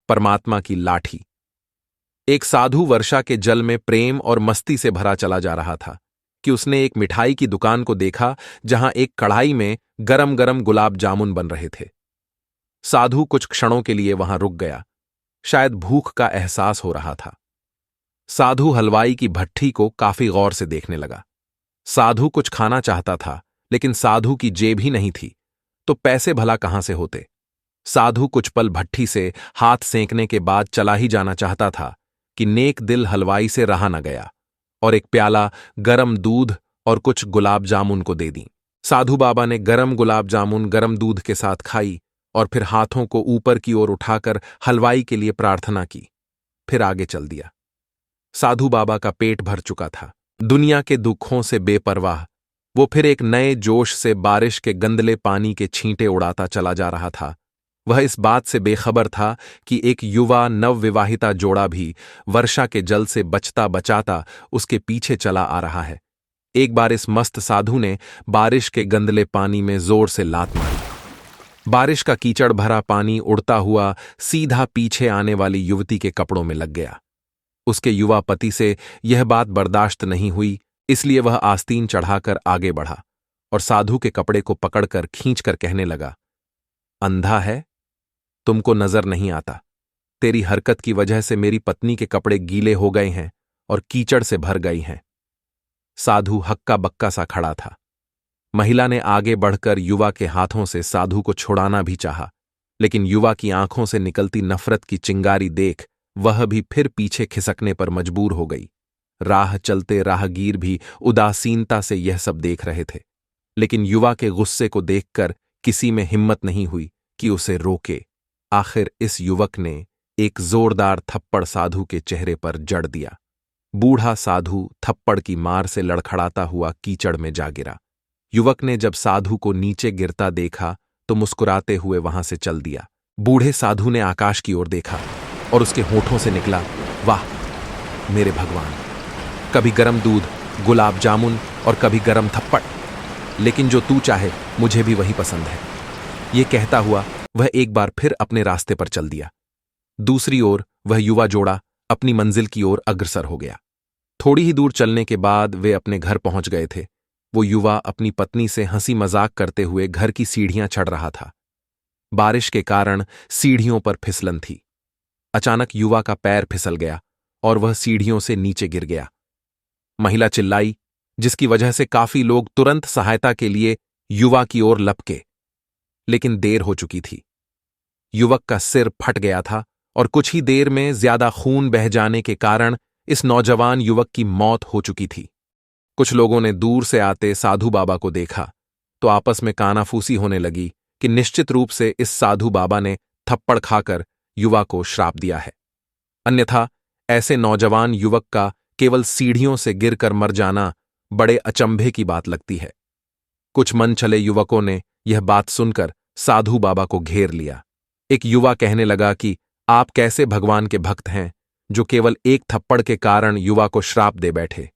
परमात्मा की लाठी। एक साधु वर्षा के जल में प्रेम और मस्ती से भरा चला जा रहा था कि उसने एक मिठाई की दुकान को देखा जहां एक कढ़ाई में गरम गरम गुलाब जामुन बन रहे थे। साधु कुछ क्षणों के लिए वहां रुक गया, शायद भूख का एहसास हो रहा था। साधु हलवाई की भट्ठी को काफी गौर से देखने लगा। साधु कुछ खाना चाहता था, लेकिन साधु की जेब ही नहीं थी, तो पैसे भला कहां से होते। साधु कुछ पल भट्ठी से हाथ सेंकने के बाद चला ही जाना चाहता था कि नेक दिल हलवाई से रहा न गया और एक प्याला गरम दूध और कुछ गुलाब जामुन को दे दी। साधु बाबा ने गरम गुलाब जामुन गरम दूध के साथ खाई और फिर हाथों को ऊपर की ओर उठाकर हलवाई के लिए प्रार्थना की, फिर आगे चल दिया। साधु बाबा का पेट भर चुका था। दुनिया के दुखों से बेपरवाह वो फिर एक नए जोश से बारिश के गंदले पानी के छींटे उड़ाता चला जा रहा था। वह इस बात से बेखबर था कि एक युवा नवविवाहिता जोड़ा भी वर्षा के जल से बचता बचाता उसके पीछे चला आ रहा है। एक बार इस मस्त साधु ने बारिश के गंदले पानी में जोर से लात मारी। बारिश का कीचड़ भरा पानी उड़ता हुआ सीधा पीछे आने वाली युवती के कपड़ों में लग गया। उसके युवा पति से यह बात बर्दाश्त नहीं हुई, इसलिए वह आस्तीन चढ़ाकर आगे बढ़ा और साधु के कपड़े को पकड़कर खींचकर कहने लगा, अंधा है, तुमको नजर नहीं आता। तेरी हरकत की वजह से मेरी पत्नी के कपड़े गीले हो गए हैं और कीचड़ से भर गई हैं। साधु हक्का बक्का सा खड़ा था। महिला ने आगे बढ़कर युवा के हाथों से साधु को छुड़ाना भी चाहा, लेकिन युवा की आंखों से निकलती नफरत की चिंगारी देख वह भी फिर पीछे खिसकने पर मजबूर हो गई। राह चलते राहगीर भी उदासीनता से यह सब देख रहे थे, लेकिन युवा के गुस्से को देखकर किसी में हिम्मत नहीं हुई कि उसे रोके। आखिर इस युवक ने एक जोरदार थप्पड़ साधु के चेहरे पर जड़ दिया। बूढ़ा साधु थप्पड़ की मार से लड़खड़ाता हुआ कीचड़ में जा गिरा। युवक ने जब साधु को नीचे गिरता देखा तो मुस्कुराते हुए वहां से चल दिया। बूढ़े साधु ने आकाश की ओर देखा और उसके होठों से निकला, वाह मेरे भगवान, कभी गरम दूध, गुलाब जामुन और कभी गरम थप्पड़, लेकिन जो तू चाहे मुझे भी वही पसंद है। ये कहता हुआ वह एक बार फिर अपने रास्ते पर चल दिया। दूसरी ओर वह युवा जोड़ा अपनी मंजिल की ओर अग्रसर हो गया। थोड़ी ही दूर चलने के बाद वे अपने घर पहुंच गए थे। वो युवा अपनी पत्नी से हंसी मजाक करते हुए घर की सीढ़ियां चढ़ रहा था। बारिश के कारण सीढ़ियों पर फिसलन थी। अचानक युवा का पैर फिसल गया और वह सीढ़ियों से नीचे गिर गया। महिला चिल्लाई, जिसकी वजह से काफी लोग तुरंत सहायता के लिए युवा की ओर लपके, लेकिन देर हो चुकी थी। युवक का सिर फट गया था और कुछ ही देर में ज्यादा खून बह जाने के कारण इस नौजवान युवक की मौत हो चुकी थी। कुछ लोगों ने दूर से आते साधु बाबा को देखा तो आपस में कानाफूसी होने लगी कि निश्चित रूप से इस साधु बाबा ने थप्पड़ खाकर युवा को श्राप दिया है, अन्यथा ऐसे नौजवान युवक का केवल सीढ़ियों से गिरकर मर जाना बड़े अचंभे की बात लगती है। कुछ मन चले युवकों ने यह बात सुनकर साधु बाबा को घेर लिया। एक युवा कहने लगा कि आप कैसे भगवान के भक्त हैं जो केवल एक थप्पड़ के कारण युवा को श्राप दे बैठे।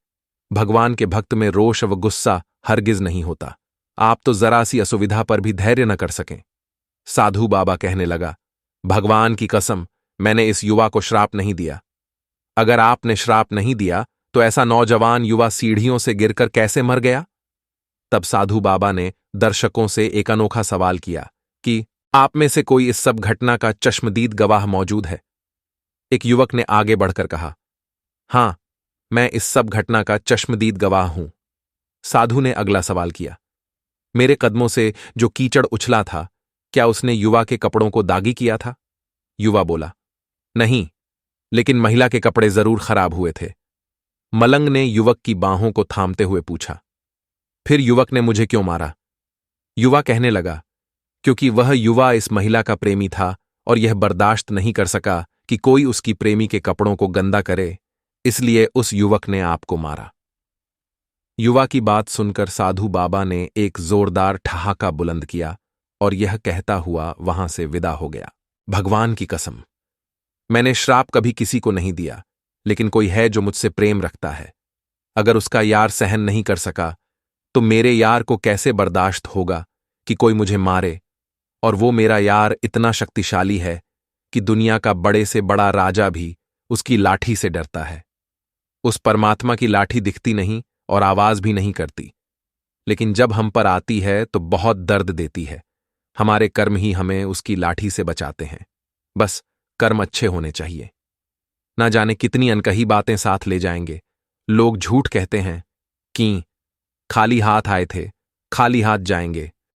भगवान के भक्त में रोष व गुस्सा हरगिज नहीं होता। आप तो जरा सी असुविधा पर भी धैर्य न कर सकें। साधु बाबा कहने लगा, भगवान की कसम, मैंने इस युवा को श्राप नहीं दिया। अगर आपने श्राप नहीं दिया तो ऐसा नौजवान युवा सीढ़ियों से गिरकर कैसे मर गया? तब साधु बाबा ने दर्शकों से एक अनोखा सवाल किया कि आप में से कोई इस सब घटना का चश्मदीद गवाह मौजूद है? एक युवक ने आगे बढ़कर कहा, हां, मैं इस सब घटना का चश्मदीद गवाह हूं। साधु ने अगला सवाल किया, मेरे कदमों से जो कीचड़ उछला था, क्या उसने युवा के कपड़ों को दागी किया था? युवा बोला, नहीं, लेकिन महिला के कपड़े जरूर खराब हुए थे। मलंग ने युवक की बाहों को थामते हुए पूछा, फिर युवक ने मुझे क्यों मारा? युवा कहने लगा, क्योंकि वह युवा इस महिला का प्रेमी था और यह बर्दाश्त नहीं कर सका कि कोई उसकी प्रेमी के कपड़ों को गंदा करे, इसलिए उस युवक ने आपको मारा। युवा की बात सुनकर साधु बाबा ने एक जोरदार ठहाका बुलंद किया और यह कहता हुआ वहां से विदा हो गया, भगवान की कसम, मैंने श्राप कभी किसी को नहीं दिया, लेकिन कोई है जो मुझसे प्रेम रखता है। अगर उसका यार सहन नहीं कर सका तो मेरे यार को कैसे बर्दाश्त होगा कि कोई मुझे मारे, और वो मेरा यार इतना शक्तिशाली है कि दुनिया का बड़े से बड़ा राजा भी उसकी लाठी से डरता है। उस परमात्मा की लाठी दिखती नहीं और आवाज भी नहीं करती, लेकिन जब हम पर आती है तो बहुत दर्द देती है। हमारे कर्म ही हमें उसकी लाठी से बचाते हैं। बस कर्म अच्छे होने चाहिए। ना जाने कितनी अनकही बातें साथ ले जाएंगे। लोग झूठ कहते हैं कि खाली हाथ आए थे, खाली हाथ जाएंगे।